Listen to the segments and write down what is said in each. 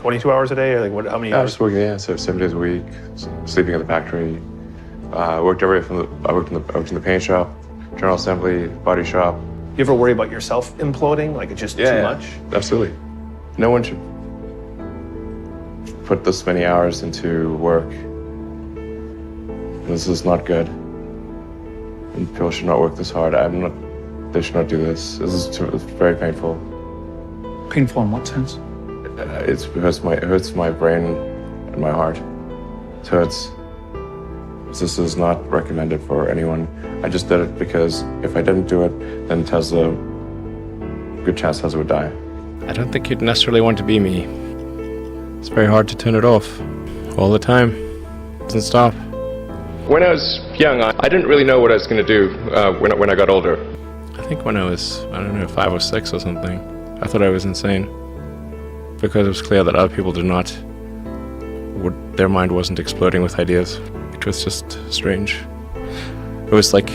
22 hours a day, or like what? How many I hours? was working, so 7 days a week, sleeping at the factory. I worked in the paint shop, general assembly, body shop. You ever worry about yourself imploding? Like it's just too much? Absolutely. No one should put this many hours into work. This is not good. And people should not work this hard. They should not do this. It's very painful. Painful in what sense? It hurts my brain and my heart. It hurts. This is not recommended for anyone. I just did it because if I didn't do it, then Tesla, good chance Tesla would die. I don't think you'd necessarily want to be me. It's very hard to turn it off all the time. It doesn't stop. When I was young, I didn't really know what I was going to do when I got older. I think when I was, 5 or 6 or something, I thought I was insane. Because it was clear that other people their mind wasn't exploding with ideas. It was just strange. It was like,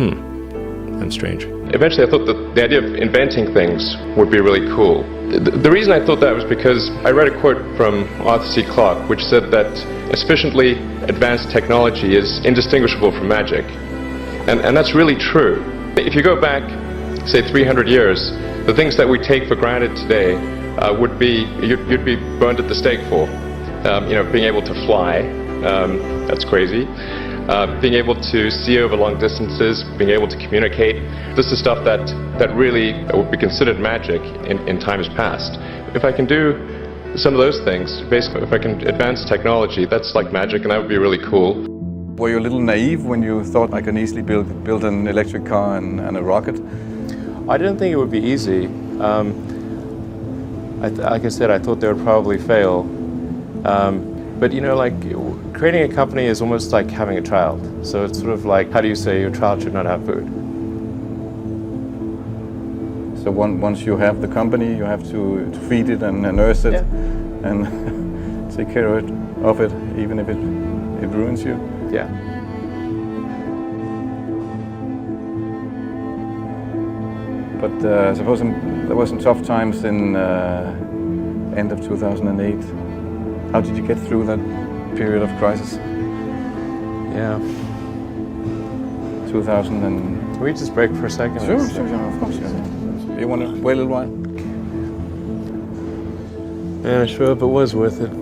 I'm strange. Eventually I thought that the idea of inventing things would be really cool. The reason I thought that was because I read a quote from Arthur C. Clarke, which said that a sufficiently advanced technology is indistinguishable from magic. And that's really true. If you go back, say 300 years, the things that we take for granted today you'd be burned at the stake for. Being able to fly, that's crazy. Being able to see over long distances, being able to communicate. This is stuff that really would be considered magic in times past. If I can do some of those things, basically if I can advance technology, that's like magic, and that would be really cool. Were you a little naive when you thought I can easily build an electric car and a rocket? I didn't think it would be easy. Like I said, I thought they would probably fail. But creating a company is almost like having a child. So it's sort of like, how do you say your child should not have food? So once you have the company, you have to feed it and nurse it and take care of it, even if it ruins you. Yeah. But I suppose there were some tough times in end of 2008. How did you get through that period of crisis? Yeah. 2000 and... Can we just break for a second? Sure, of course. You want to wait a little while? Yeah, sure hope it was worth it.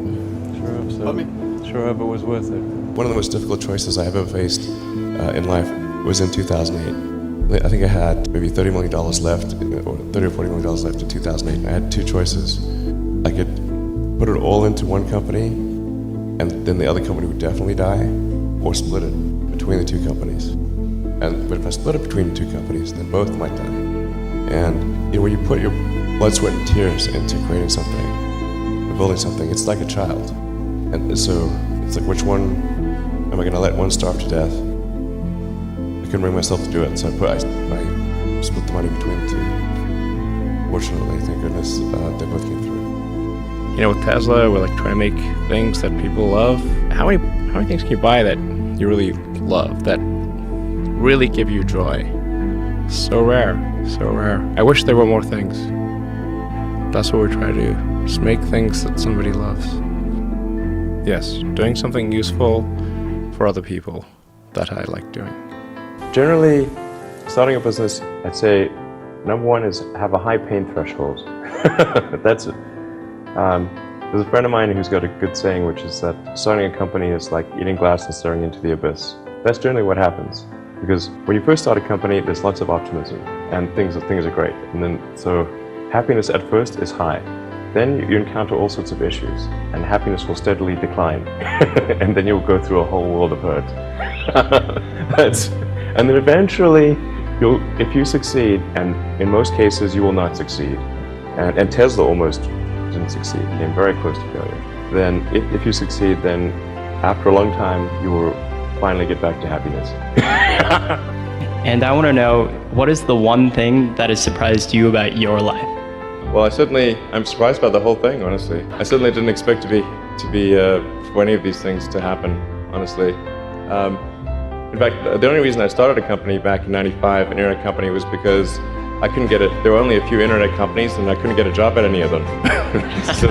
Sure hope it was worth it. One of the most difficult choices I ever faced in life was in 2008. I think I had maybe $30 million left, or $30 or $40 million left in 2008. I had two choices. I could put it all into one company, and then the other company would definitely die, or split it between the two companies. But if I split it between the two companies, then both might die. And when you put your blood, sweat, and tears into creating something, or building something, it's like a child. And so it's like, which one am I going to let one starve to death? I couldn't bring myself to do it, so I split the money between the two. Fortunately, thank goodness, they both came through. With Tesla, we're trying to make things that people love. How many things can you buy that you really love, that really give you joy? So rare, so rare. I wish there were more things. That's what we're trying to do, just make things that somebody loves. Yes, doing something useful for other people that I like doing. Generally, starting a business, I'd say, number one is have a high pain threshold. That's it. There's a friend of mine who's got a good saying, which is that starting a company is like eating glass and staring into the abyss. That's generally what happens. Because when you first start a company, there's lots of optimism and things are great. And then, so happiness at first is high. Then you encounter all sorts of issues, and happiness will steadily decline. And then you'll go through a whole world of hurt. And then eventually, if you succeed, and in most cases you will not succeed, and Tesla almost didn't succeed, came very close to failure. Then if you succeed, then after a long time, you will finally get back to happiness. And I want to know, what is the one thing that has surprised you about your life? Well, I'm surprised by the whole thing, honestly. I certainly didn't expect to be for any of these things to happen, honestly. In fact, the only reason I started a company back in '95, an internet company, was because I couldn't get it. There were only a few internet companies, and I couldn't get a job at any of them. So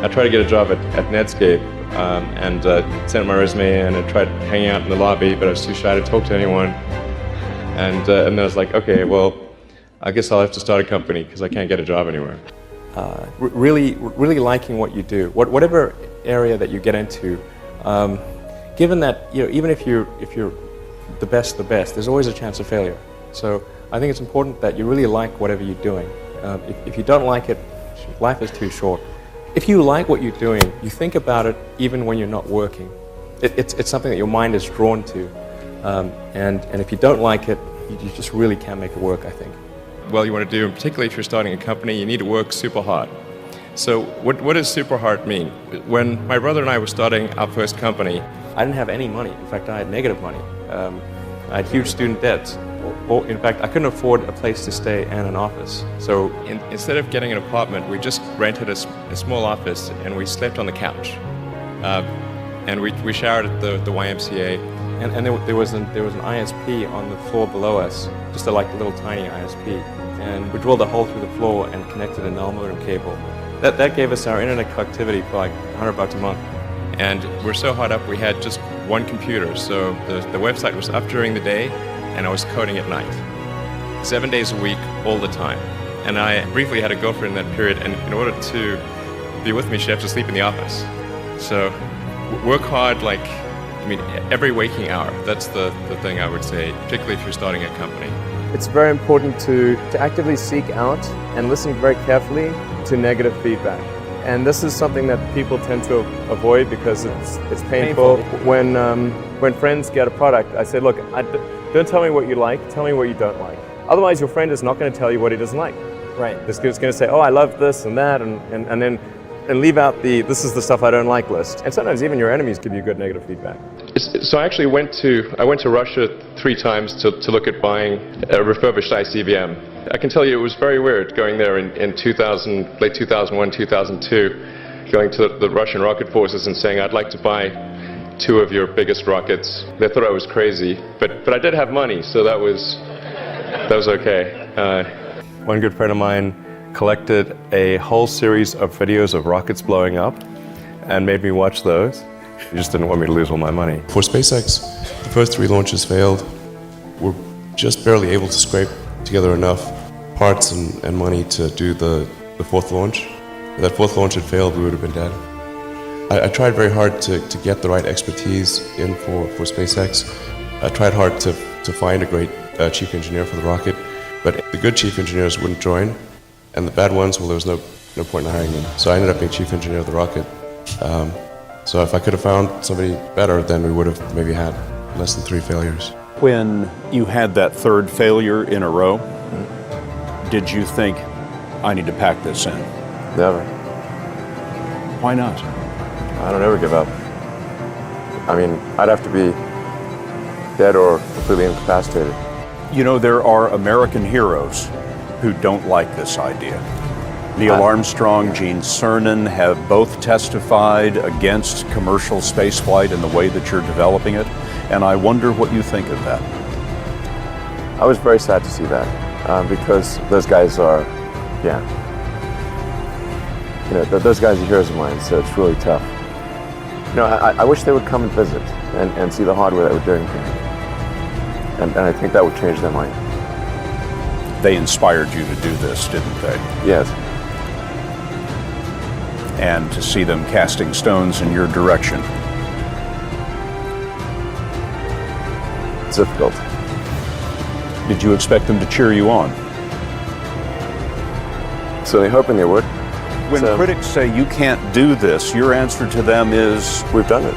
I tried to get a job at Netscape, and sent my resume in and tried hanging out in the lobby, but I was too shy to talk to anyone. And then I was like, okay, well, I guess I'll have to start a company because I can't get a job anywhere. Really liking what you do, whatever area that you get into. Given that, even if you're the best, there's always a chance of failure. So I think it's important that you really like whatever you're doing. If you don't like it, life is too short. If you like what you're doing, you think about it even when you're not working. It's something that your mind is drawn to. And if you don't like it, you just really can't make it work, I think. Well, you want to do, and particularly if you're starting a company, you need to work super hard. So what does super hard mean? When my brother and I were starting our first company, I didn't have any money. In fact, I had negative money. I had huge student debts. In fact, I couldn't afford a place to stay and an office. So instead of getting an apartment, we just rented a small office and we slept on the couch. And we showered at the YMCA. And there was an ISP on the floor below us, just a little tiny ISP. And we drilled a hole through the floor and connected a null modem cable. That gave us our internet connectivity for like $100 a month. And we're so hard up, we had just one computer. So the website was up during the day, and I was coding at night. 7 days a week, all the time. And I briefly had a girlfriend in that period, and in order to be with me, she had to sleep in the office. So work hard, every waking hour. That's the thing I would say, particularly if you're starting a company. It's very important to actively seek out and listen very carefully to negative feedback. And this is something that people tend to avoid because it's painful. When friends get a product, I say, look, don't tell me what you like, tell me what you don't like. Otherwise, your friend is not going to tell you what he doesn't like. Right. This kid's going to say, oh, I love this and that, and then leave out the this is the stuff I don't like list. And sometimes even your enemies give you good negative feedback. So I actually went to Russia 3 times to look at buying a refurbished ICBM. I can tell you it was very weird going there in late 2001, 2002, going to the Russian rocket forces and saying, I'd like to buy 2 of your biggest rockets. They thought I was crazy, but I did have money, so that was okay. One good friend of mine collected a whole series of videos of rockets blowing up and made me watch those. He just didn't want me to lose all my money. For SpaceX, the first 3 launches failed. We're just barely able to scrape together enough parts and money to do the 4th launch. If that 4th launch had failed, we would have been dead. I tried very hard to get the right expertise in for SpaceX. I tried hard to find a great chief engineer for the rocket, but the good chief engineers wouldn't join, and the bad ones, well, there was no point in hiring them. So I ended up being chief engineer of the rocket. So if I could have found somebody better, then we would have maybe had less than 3 failures. When you had that 3rd failure in a row, did you think, I need to pack this in? Never. Why not? I don't ever give up. I mean, I'd have to be dead or completely incapacitated. You know, there are American heroes who don't like this idea. Neil Armstrong, Gene Cernan have both testified against commercial spaceflight in the way that you're developing it, and I wonder what you think of that. I was very sad to see that, because those guys are, those guys are heroes of mine, so it's really tough. I wish they would come and visit and see the hardware that we're doing here. And I think that would change their mind. They inspired you to do this, didn't they? Yes. And to see them casting stones in your direction. It's difficult. Did you expect them to cheer you on? So they're hoping they would. When critics say you can't do this, your answer to them is, we've done it.